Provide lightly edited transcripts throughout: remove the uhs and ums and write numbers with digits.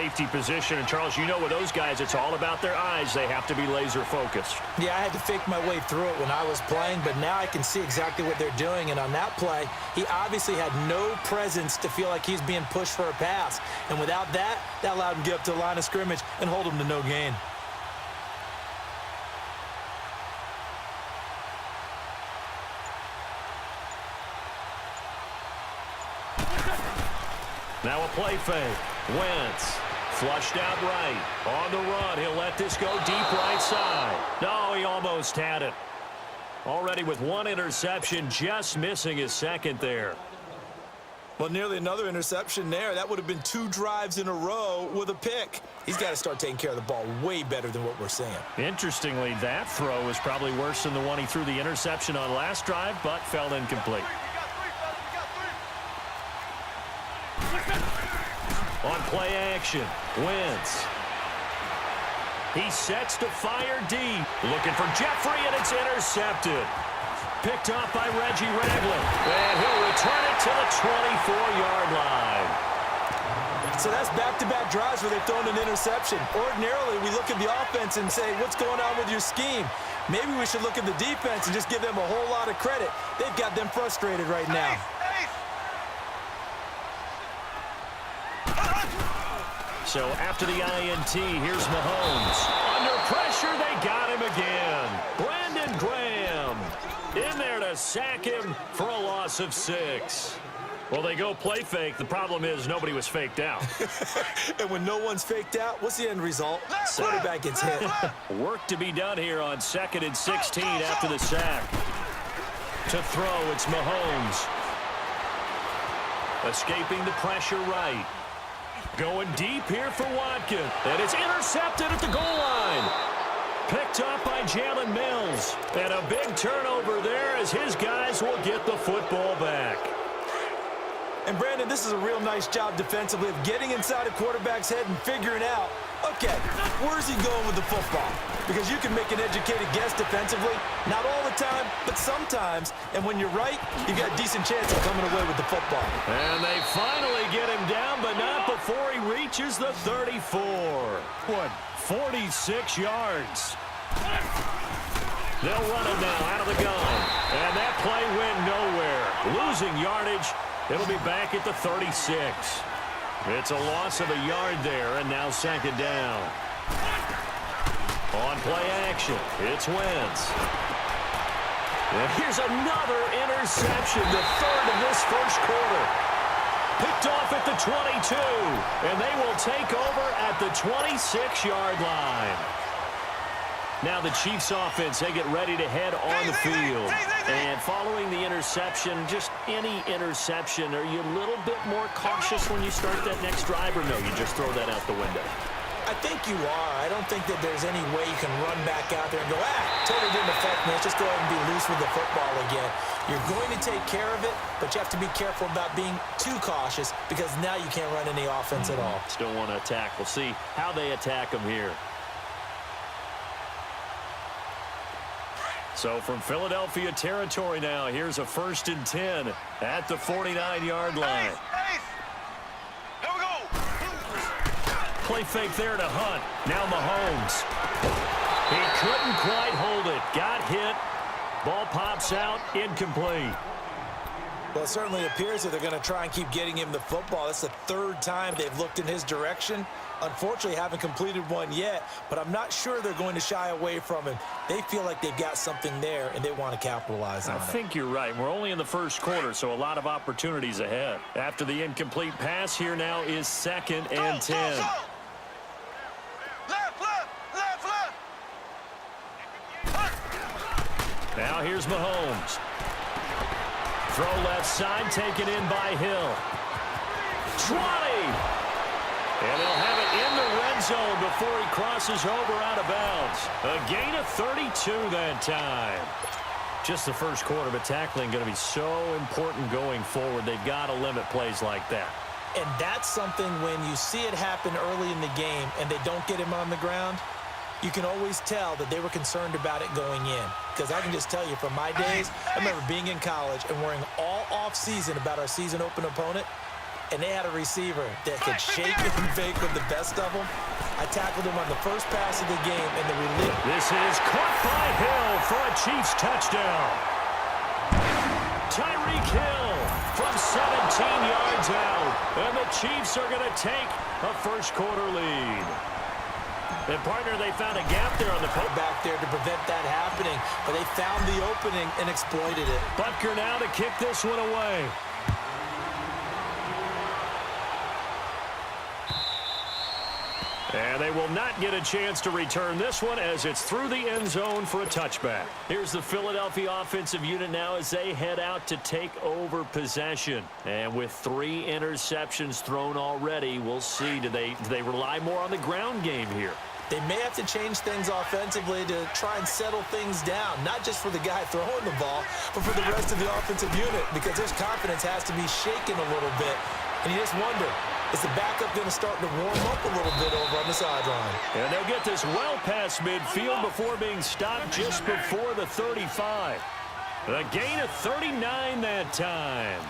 safety position. And, Charles, you know with those guys, it's all about their eyes. They have to be laser-focused. Yeah, I had to fake my way through it when I was playing, but now I can see exactly what they're doing. And on that play, he obviously had no presence to feel like he's being pushed for a pass. And without that, that allowed him to get up to the line of scrimmage and hold him to no gain. Now a play fake. Wentz flushed out right. On the run, he'll let this go deep right side. No, he almost had it. Already with one interception, just missing his second there. Well, nearly another interception there. That would have been 2 drives in a row with a pick. He's got to start taking care of the ball way better than what we're seeing. Interestingly, that throw is probably worse than the one he threw the interception on last drive, but fell incomplete. On play action, Wentz. He sets to fire deep. Looking for Jeffrey, and it's intercepted. Picked off by Reggie Ragland. And he'll return it to the 24-yard line. So that's back-to-back drives where they've thrown an interception. Ordinarily, we look at the offense and say, what's going on with your scheme? Maybe we should look at the defense and just give them a whole lot of credit. They've got them frustrated right now. So after the INT, here's Mahomes. Under pressure, they got him again. Brandon Graham in there to sack him for a loss of 6. Well, they go play fake. The problem is nobody was faked out. And when no one's faked out, what's the end result? Quarterback gets hit. Work to be done here on 2nd and 16 after the sack. To throw, it's Mahomes. Escaping the pressure right. Going deep here for Watkins. And it's intercepted at the goal line. Picked up by Jalen Mills. And a big turnover there as his guys will get the football back. And, Brandon, this is a real nice job defensively of getting inside a quarterback's head and figuring out, okay, where's he going with the football? Because you can make an educated guess defensively. Not all the time, but sometimes. And when you're right, you got a decent chance of coming away with the football. And they finally get him down, but not before he reaches the 34. What, 46 yards. They'll run him now out of the gun. And that play went nowhere. Losing yardage. It'll be back at the 36. It's a loss of a yard there, and now 2nd down. On play action, it's Wentz. And here's another interception, the 3rd of this first quarter. Picked off at the 22, and they will take over at the 26-yard line. Now the Chiefs offense, they get ready to head on the field. And following the interception, just any interception, are you a little bit more cautious when you start that next drive, or no, you just throw that out the window? I think you are. I don't think that there's any way you can run back out there and go, totally didn't affect me. Let's just go ahead and be loose with the football again. You're going to take care of it, but you have to be careful about being too cautious because now you can't run any offense at all. Still want to attack. We'll see how they attack them here. So from Philadelphia territory now, here's a 1st and 10 at the 49-yard line. Here we go. Play fake there to Hunt. Now Mahomes. He couldn't quite hold it. Got hit. Ball pops out. Incomplete. Well, it certainly appears that they're going to try and keep getting him the football. That's the 3rd time they've looked in his direction. Unfortunately, haven't completed one yet, but I'm not sure they're going to shy away from him. They feel like they've got something there, and they want to capitalize on it. I think you're right. We're only in the first quarter, so a lot of opportunities ahead. After the incomplete pass, here now is 2nd and 10. Now here's Mahomes. Throw left side, taken in by Hill. 20! And they'll have it in the red zone before he crosses over out of bounds. A gain of 32 that time. Just the first quarter, but tackling going to be so important going forward. They've got to limit plays like that. And that's something when you see it happen early in the game and they don't get him on the ground, you can always tell that they were concerned about it going in. Because I can just tell you from my days, I remember being in college and worrying all off season about our season open opponent. and they had a receiver that could shake and bake with the best of them. I tackled him on the first pass of the game, and the relief. This is caught by Hill for a Chiefs touchdown. Tyreek Hill from 17 yards out, and the Chiefs are going to take a first-quarter lead. And, partner, they found a gap there on the back there to prevent that happening, but they found the opening and exploited it. Butker now to kick this one away. And they will not get a chance to return this one as it's through the end zone for a touchback. Here's the Philadelphia offensive unit now as they head out to take over possession. And with 3 interceptions thrown already, we'll see. Do they rely more on the ground game here? They may have to change things offensively to try and settle things down, not just for the guy throwing the ball, but for the rest of the offensive unit, because their confidence has to be shaken a little bit. And you just wonder, is the backup going to start to warm up a little bit over on the sideline? And they'll get this well past midfield before being stopped just before the 35. A gain of 39 that time.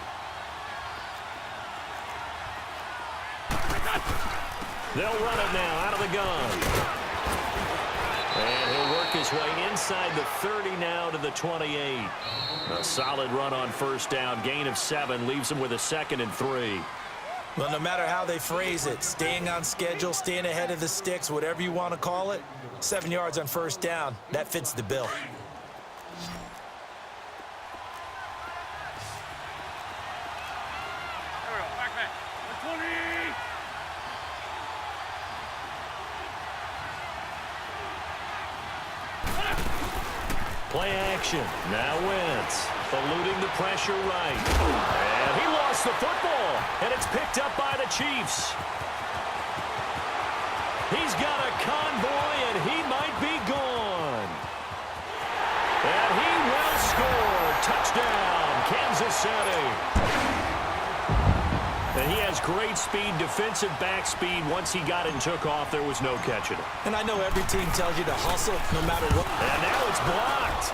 They'll run it now out of the gun. And he'll work his way inside the 30 now to the 28. A solid run on first down. Gain of 7 leaves him with a 2nd and 3. Well, no matter how they phrase it, staying on schedule, staying ahead of the sticks, whatever you want to call it, 7 yards on first down, that fits the bill. Play action. Now Wentz eluding the pressure right. And he lost the football. And it's picked up by the Chiefs. He's got a convoy, and he might be gone. And he will score. Touchdown, Kansas City. And he has great speed, defensive back speed. Once he got it and took off, there was no catching it. And I know every team tells you to hustle no matter what. And now it's blocked.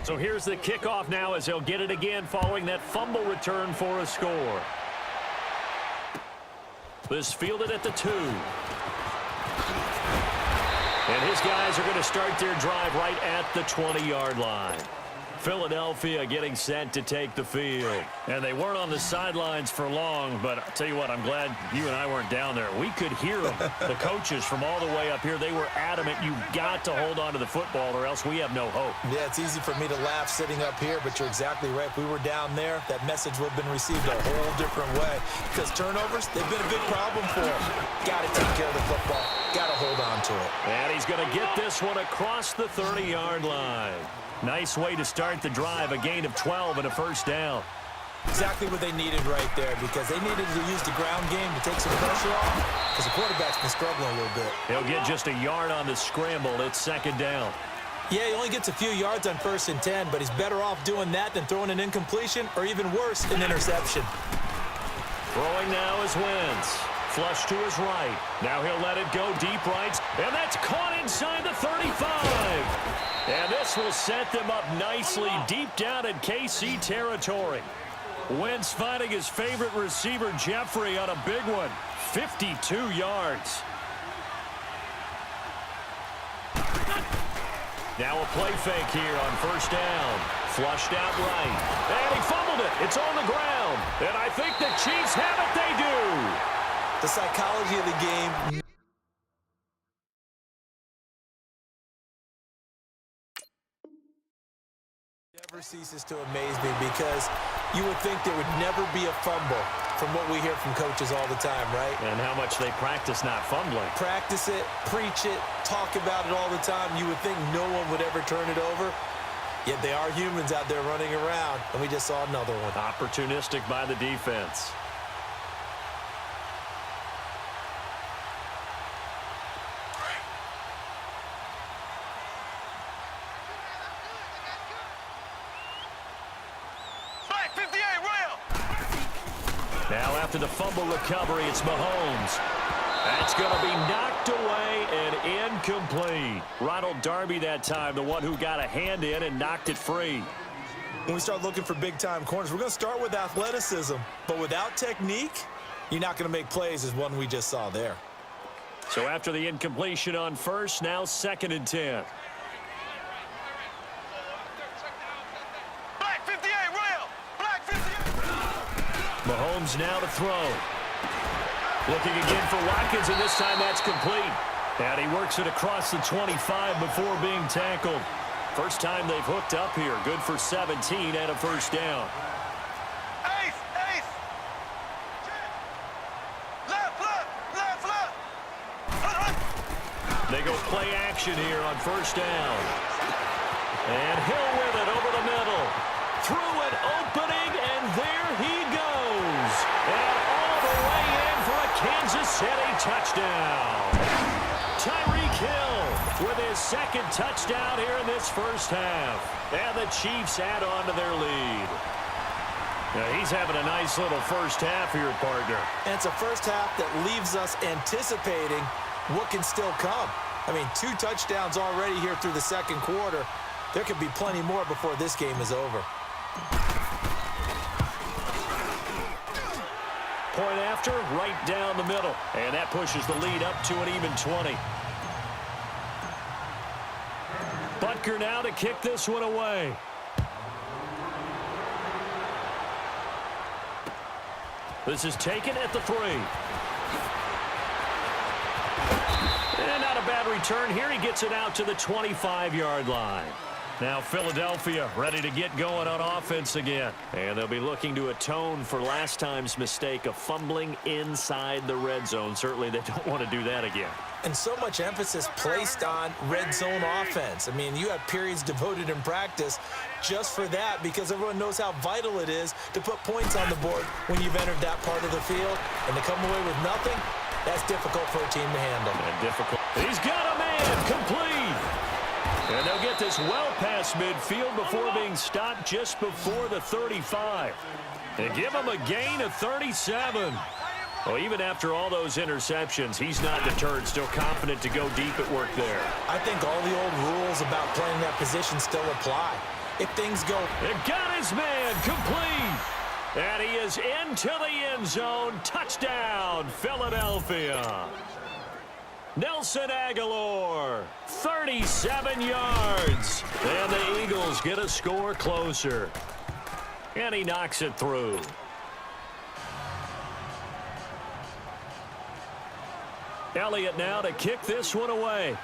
So here's the kickoff now as they'll get it again following that fumble return for a score. This fielded at the 2. And his guys are going to start their drive right at the 20-yard line. Philadelphia getting set to take the field. And they weren't on the sidelines for long, but I'll tell you what, I'm glad you and I weren't down there. We could hear them. The coaches from all the way up here, they were adamant. You've got to hold on to the football or else we have no hope. Yeah, it's easy for me to laugh sitting up here, but you're exactly right. If we were down there, that message would have been received a whole different way. Because turnovers, they've been a big problem for them. Got to take care of the football. Got to hold on to it. And he's going to get this one across the 30-yard line. Nice way to start the drive, a gain of 12 and a first down. Exactly what they needed right there, because they needed to use the ground game to take some pressure off, because the quarterback's been struggling a little bit. He'll get just a yard on the scramble. It's 2nd down. Yeah, he only gets a few yards on 1st and 10, but he's better off doing that than throwing an incompletion, or even worse, an interception. Throwing now is Wentz. Flush to his right. Now he'll let it go deep right. And that's caught inside the 35. And this will set them up nicely deep down in KC territory. Wentz finding his favorite receiver, Jeffrey, on a big one. 52 yards. Now a play fake here on first down. Flushed out right. And he fumbled it. It's on the ground. And I think the Chiefs have it. They do. The psychology of the game never ceases to amaze me, because you would think there would never be a fumble from what we hear from coaches all the time, right? And how much they practice not fumbling. Practice it, preach it, talk about it all the time. You would think no one would ever turn it over. Yet they are humans out there running around, and we just saw another one. Opportunistic by the defense. Now after the fumble recovery, it's Mahomes. That's going to be knocked away and incomplete. Ronald Darby that time, the one who got a hand in and knocked it free. When we start looking for big-time corners, we're going to start with athleticism. But without technique, you're not going to make plays as one we just saw there. So after the incompletion on first, now 2nd and 10. Black 58, Royal. Black 58. Mahomes now to throw. Looking again for Watkins, and this time that's complete. And he works it across the 25 before being tackled. First time they've hooked up here. Good for 17 and a first down. Ace, ace. Left, left, left, left. They go play action here on first down. And Hill with it over the middle. Through an opening, and there he goes. And all the way in for a Kansas City touchdown. Tyreek Hill with his 2nd touchdown here in this first half. And the Chiefs add on to their lead. Now he's having a nice little first half here, partner. And it's a first half that leaves us anticipating what can still come. I mean, 2 touchdowns already here through the 2nd quarter. There could be plenty more before this game is over. Point after, right down the middle. And that pushes the lead up to an even 20. Butker now to kick this one away. This is taken at the 3. And not a bad return here. He gets it out to the 25-yard line. Now Philadelphia ready to get going on offense again. And they'll be looking to atone for last time's mistake of fumbling inside the red zone. Certainly they don't want to do that again. And so much emphasis placed on red zone offense. I mean, you have periods devoted in practice just for that because everyone knows how vital it is to put points on the board when you've entered that part of the field. And to come away with nothing, that's difficult for a team to handle. And difficult. He's got a man complete. And they'll get this well past midfield before being stopped just before the 35. And give him a gain of 37. Well, even after all those interceptions, he's not deterred, still confident to go deep at work there. I think all the old rules about playing that position still apply. If things go... It got his man complete. And he is into the end zone. Touchdown, Philadelphia. Nelson Aguilar, 37 yards. And the Eagles get a score closer. And he knocks it through. Elliott now to kick this one away.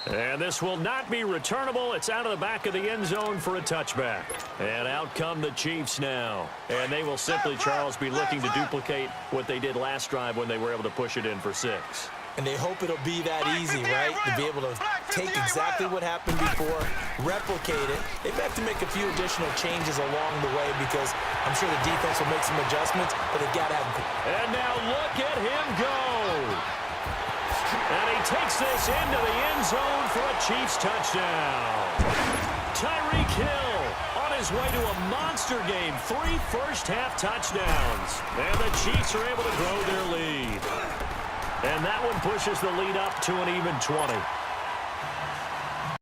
And this will not be returnable. It's out of the back of the end zone for a touchback. And out come the Chiefs now. And they will simply, Charles, be looking to duplicate what they did last drive when they were able to push it in for 6. And they hope it'll be that easy, right? To be able to take exactly what happened before, replicate it. They have to make a few additional changes along the way because I'm sure the defense will make some adjustments, but they've got to have... And now look at him go. And he takes this into the end zone for a Chiefs touchdown. Tyreek Hill on his way to a monster game. 3 first-half touchdowns. And the Chiefs are able to grow their lead. And that one pushes the lead up to an even 20.